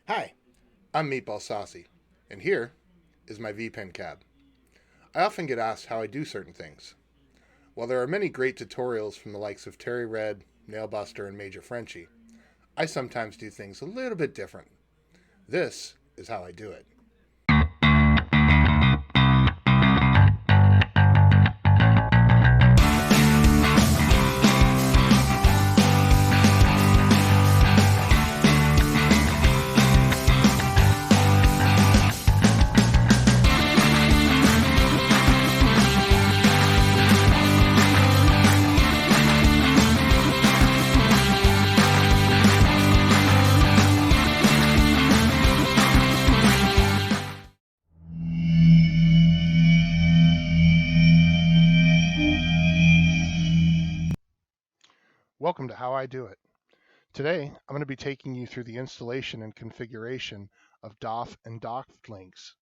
Hi, I'm Meatball Saucy, and here is my VPen cab. I often get asked how I do certain things. While there are many great tutorials from the likes of Terry Red, Nailbuster, and Major Frenchy, I sometimes do things a little bit different. This is how I do it. Welcome to How I Do It. Today, I'm going to be taking you through the installation and configuration of DOF and Dofflinks.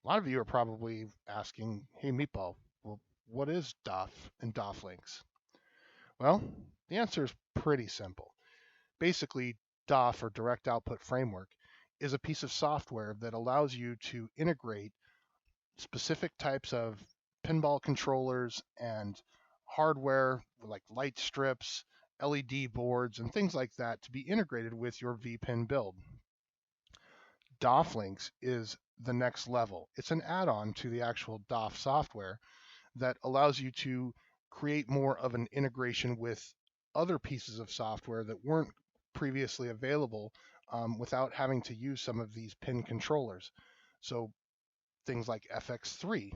A lot of you are probably asking, hey Meatball, well, what is DOF and Dofflinks? Well, the answer is pretty simple. Basically, DOF, or Direct Output Framework, is a piece of software that allows you to integrate specific types of pinball controllers and hardware like light strips, LED boards, and things like that to be integrated with your VPin build. Dofflinks is the next level. It's an add-on to the actual DOF software that allows you to create more of an integration with other pieces of software that weren't previously available without having to use some of these pin controllers. So things like Fx3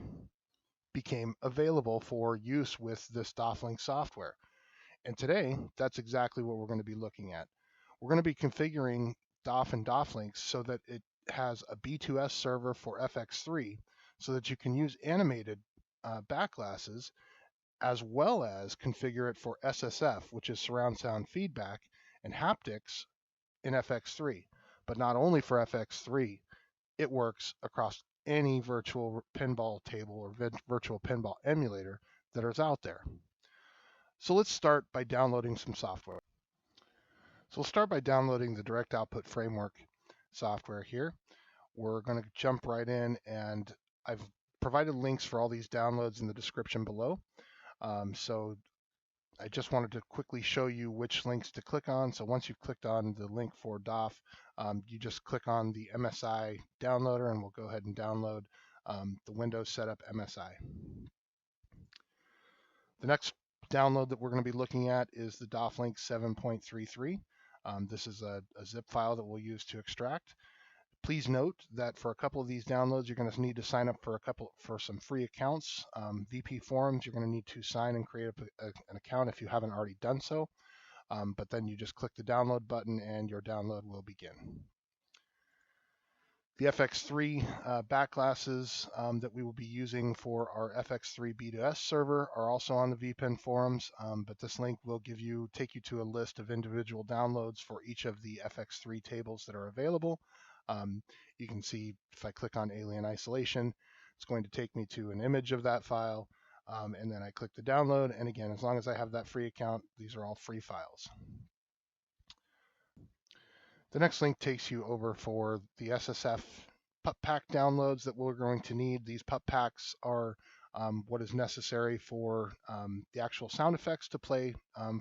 became available for use with this Doflinx software. And today, that's exactly what we're going to be looking at. We're going to be configuring DOF and Doflinx so that it has a B2S server for Fx3 so that you can use animated backglasses as well as configure it for SSF, which is surround sound feedback, and haptics in FX3. But not only for FX3, it works across any virtual pinball table or virtual pinball emulator that is out there. So let's start by downloading some software. So we'll start by downloading the Direct Output Framework software here. We're going to jump right in, and I've provided links for all these downloads in the description below. So I just wanted to quickly show you which links to click on. So once you've clicked on the link for DOF, you just click on the MSI downloader, and we'll go ahead and download the Windows Setup MSI. The next download that we're going to be looking at is the Doflinx 7.33. This is a zip file that we'll use to extract. Please note that for a couple of these downloads, you're going to need to sign up for some free accounts. VP Forums, you're going to need to sign and create an account if you haven't already done so. But then you just click the download button and your download will begin. The FX3 backglasses that we will be using for our FX3 B2S server are also on the VPin forums, but this link will take you to a list of individual downloads for each of the FX3 tables that are available. You can see if I click on Alien Isolation, it's going to take me to an image of that file, and then I click the download, and again, as long as I have that free account, these are all free files. The next link takes you over for the SSF pup pack downloads that we're going to need. These pup packs are what is necessary for the actual sound effects to play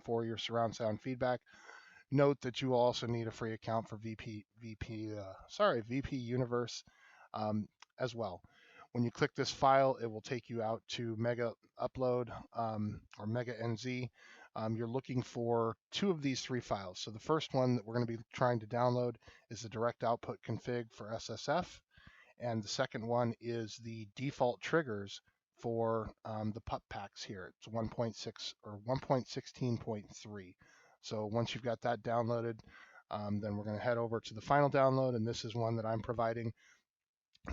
for your surround sound feedback. Note that you will also need a free account for VP Universe as well. When you click this file, it will take you out to Mega Upload or Mega NZ. You're looking for two of these three files. So the first one that we're going to be trying to download is the direct output config for SSF, and the second one is the default triggers for the pup packs here. It's 1.6 or 1.16.3. So once you've got that downloaded, then we're going to head over to the final download, and this is one that I'm providing.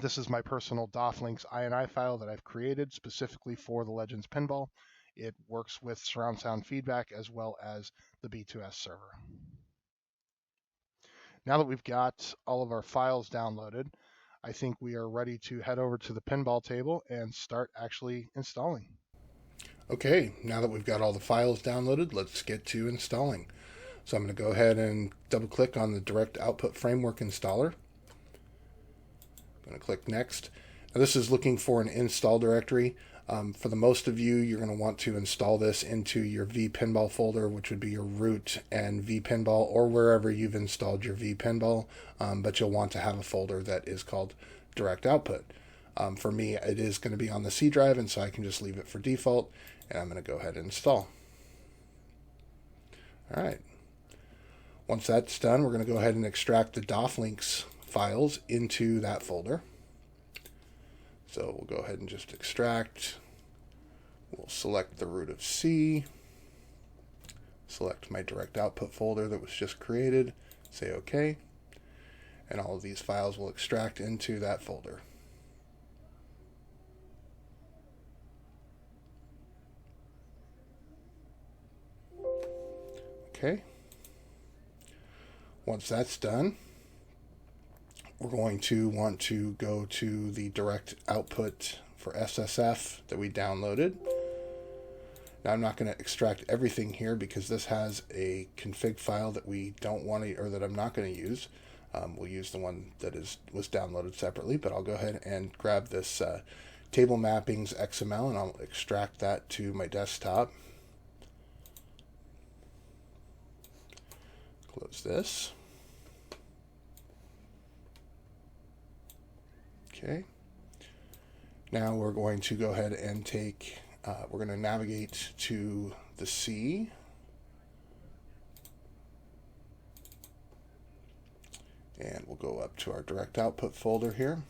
This is my personal Doflinx INI file that I've created specifically for the Legends Pinball. It works with surround sound feedback as well as the B2S server. Now that we've got all of our files downloaded, I think we are ready to head over to the pinball table and start actually installing. Okay, now that we've got all the files downloaded, let's get to installing. So I'm going to go ahead and double click on the Direct Output Framework installer. I'm going to click Next. Now this is looking for an install directory. For the most of you, you're going to want to install this into your vPinball folder, which would be your root and vPinball, or wherever you've installed your vPinball, but you'll want to have a folder that is called Direct Output. For me, it is going to be on the C drive, and so I can just leave it for default, and I'm going to go ahead and install. All right. Once that's done, we're going to go ahead and extract the Dofflinks files into that folder. So we'll go ahead and just extract. We'll select the root of C, select my direct output folder that was just created, say OK, and all of these files will extract into that folder. Okay. Once that's done, we're going to want to go to the direct output for SSF that we downloaded. Now I'm not going to extract everything here because this has a config file that we don't want to, or that I'm not going to use. We'll use the one that was downloaded separately, but I'll go ahead and grab this table mappings XML and I'll extract that to my desktop. Close this. Okay. Now we're going to go ahead and take, we're going to navigate to the C. And we'll go up to our direct output folder here.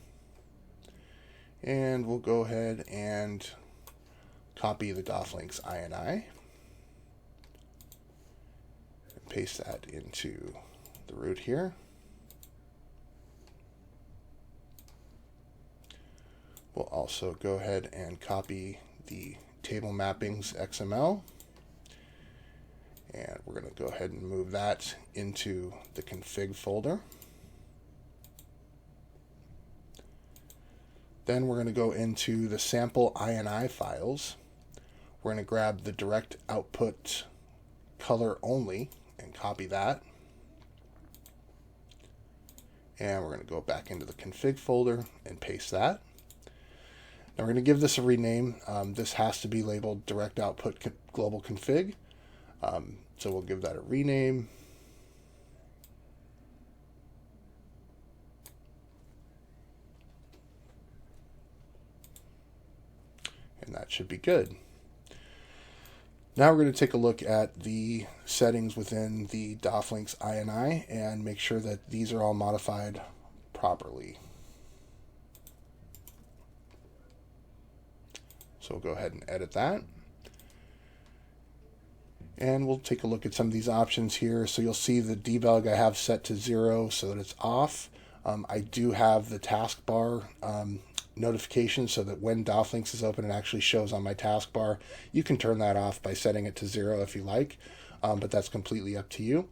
And we'll go ahead and copy the Dofflinks INI. And paste that into the root here. We'll also go ahead and copy the table mappings XML. And we're going to go ahead and move that into the config folder. Then we're going to go into the sample INI files. We're going to grab the direct output color only and copy that. And we're going to go back into the config folder and paste that. Now we're going to give this a rename. This has to be labeled direct output global config. So we'll give that a rename. And that should be good. Now we're going to take a look at the settings within the Dofflinks INI and make sure that these are all modified properly. So we'll go ahead and edit that. And we'll take a look at some of these options here. So you'll see the debug I have set to 0 so that it's off. I do have the taskbar notification so that when Dofflinks is open, it actually shows on my taskbar. You can turn that off by setting it to 0 if you like, but that's completely up to you.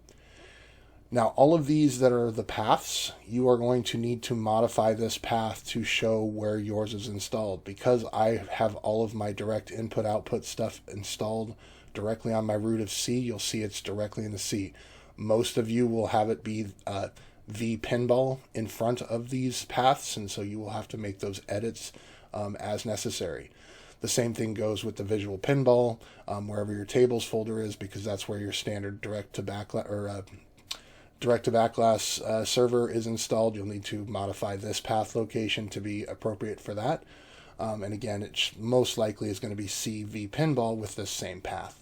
Now, all of these that are the paths, you are going to need to modify this path to show where yours is installed. Because I have all of my direct input output stuff installed directly on my root of C, you'll see it's directly in the C. Most of you will have it be vPinball in front of these paths, and so you will have to make those edits as necessary. The same thing goes with the visual pinball, wherever your tables folder is, because that's where your standard direct to backglass server is installed. You'll need to modify this path location to be appropriate for that. And again, it most likely is going to be C vPinball with this same path.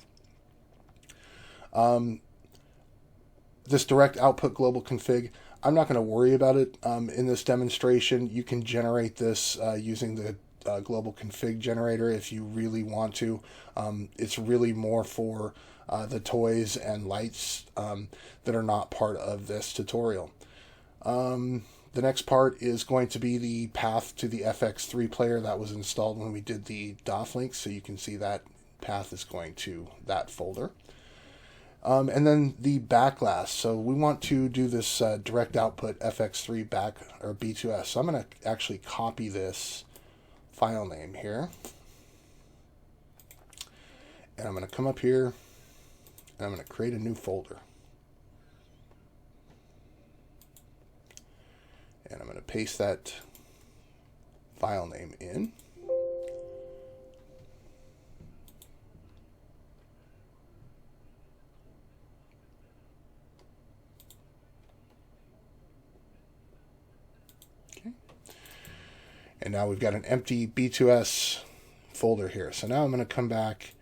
This direct output global config, I'm not going to worry about it in this demonstration. You can generate this using the global config generator if you really want to. It's really more for the toys and lights that are not part of this tutorial. The next part is going to be the path to the Fx3 player that was installed when we did the Dofflinks, so you can see that path is going to that folder. And then the backglass. So we want to do this direct output Fx3 back or B2S. So I'm going to actually copy this file name here. And I'm going to come up here and I'm going to create a new folder. And I'm going to paste that file name in. Okay. And now we've got an empty B2S folder here. So now I'm going to come back,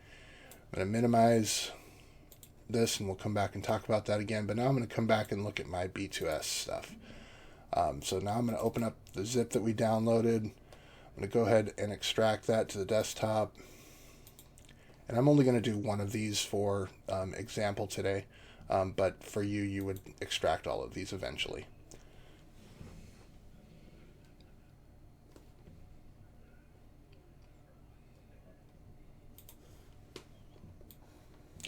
I'm going to minimize this, and we'll come back and talk about that again. But now I'm going to come back and look at my B2S stuff. So now I'm going to open up the zip that we downloaded. I'm going to go ahead and extract that to the desktop. And I'm only going to do one of these for example today. But for you, you would extract all of these eventually.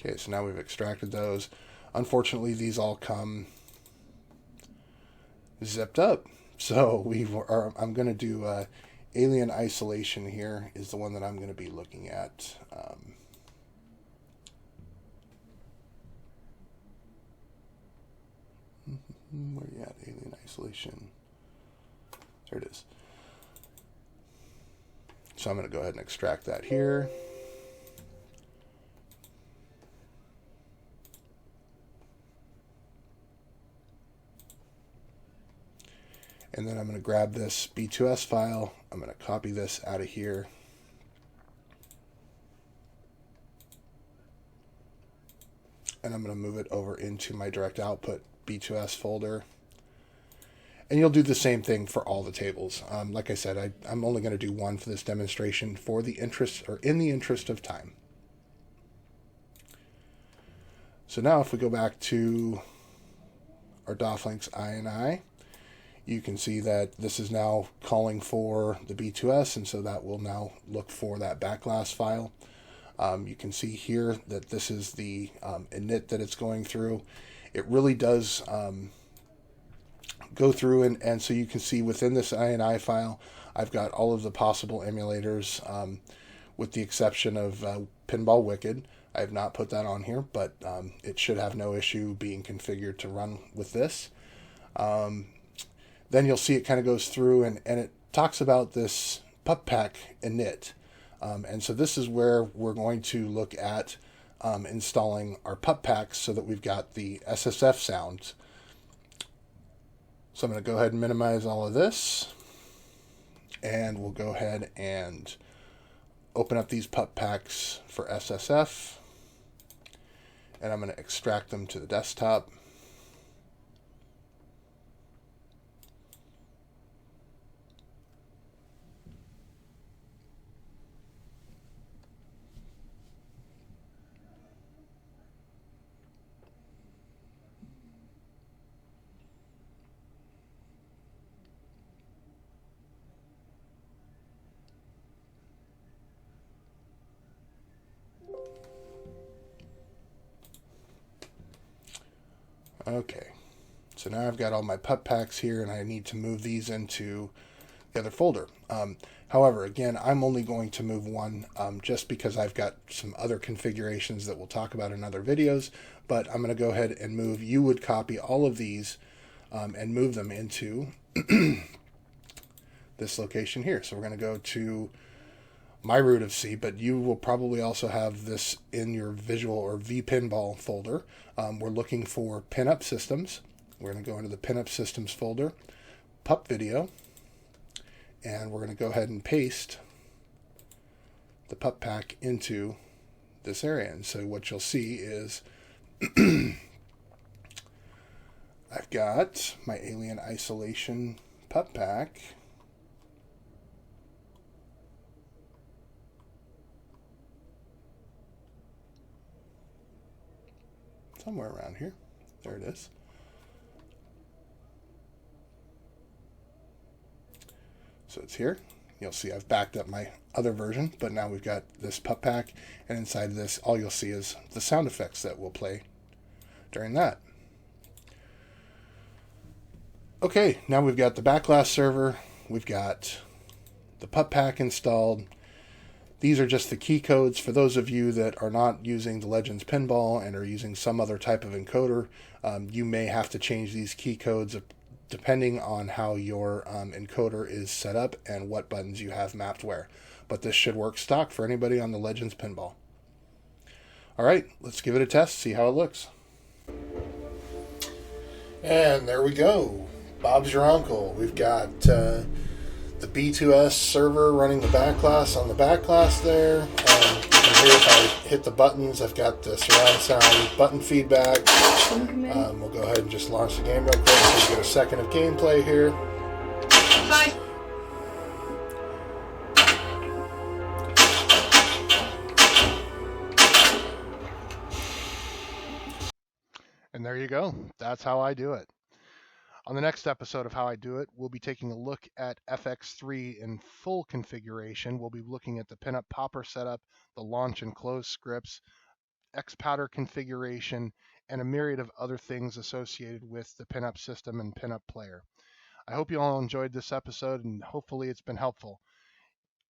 Okay, so now we've extracted those. Unfortunately, these all come zipped up. So I'm going to do alien isolation here is the one that I'm going to be looking at. Where are you at? Alien isolation. There it is. So I'm going to go ahead and extract that here. And then I'm going to grab this B2S file. I'm going to copy this out of here. And I'm going to move it over into my direct output B2S folder. And you'll do the same thing for all the tables. Like I said, I'm only going to do one for this demonstration for the interest, or in the interest of time. So now if we go back to our Dofflinx INI, you can see that this is now calling for the B2S, and so that will now look for that backglass file. You can see here that this is the init that it's going through. It really does go through, and so you can see within this INI file, I've got all of the possible emulators, with the exception of Pinball Wicked. I have not put that on here, but it should have no issue being configured to run with this. Then you'll see it kind of goes through and it talks about this PupPack init. And so this is where we're going to look at installing our PupPacks so that we've got the SSF sounds. So I'm going to go ahead and minimize all of this. And we'll go ahead and open up these PupPacks for SSF. And I'm going to extract them to the desktop. Okay, so now I've got all my PupPacks here, and I need to move these into the other folder. However, again, I'm only going to move one just because I've got some other configurations that we'll talk about in other videos, but I'm going to go ahead and move. You would copy all of these and move them into this location here. So we're going to go to my root of C, but you will probably also have this in your visual or vPinball folder. We're looking for pinup systems. We're going to go into the pinup systems folder, pup video, and we're going to go ahead and paste the PupPack into this area. And so what you'll see is I've got my alien isolation PupPack. Somewhere around here. There it is. So it's here. You'll see I've backed up my other version, but now we've got this PupPack, and inside of this, all you'll see is the sound effects that will play during that. Okay, now we've got the backglass server. We've got the PupPack installed. These are just the key codes for those of you that are not using the Legends Pinball and are using some other type of encoder. You may have to change these key codes depending on how your encoder is set up and what buttons you have mapped where. But this should work stock for anybody on the Legends pinball. All right, let's give it a test, see how it looks. And there we go. Bob's your uncle. We've got the B2S server running the backglass on the backglass there. You can hear if I hit the buttons, I've got the surround sound button feedback. We'll go ahead and just launch the game real quick so you get a second of gameplay here. Bye. And there you go. That's how I do it. On the next episode of How I Do It, we'll be taking a look at Fx3 in full configuration. We'll be looking at the pinup popper setup, the launch and close scripts, X-Powder configuration, and a myriad of other things associated with the pinup system and pinup player. I hope you all enjoyed this episode, and hopefully it's been helpful.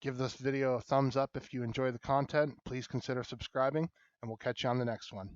Give this video a thumbs up if you enjoy the content. Please consider subscribing, and we'll catch you on the next one.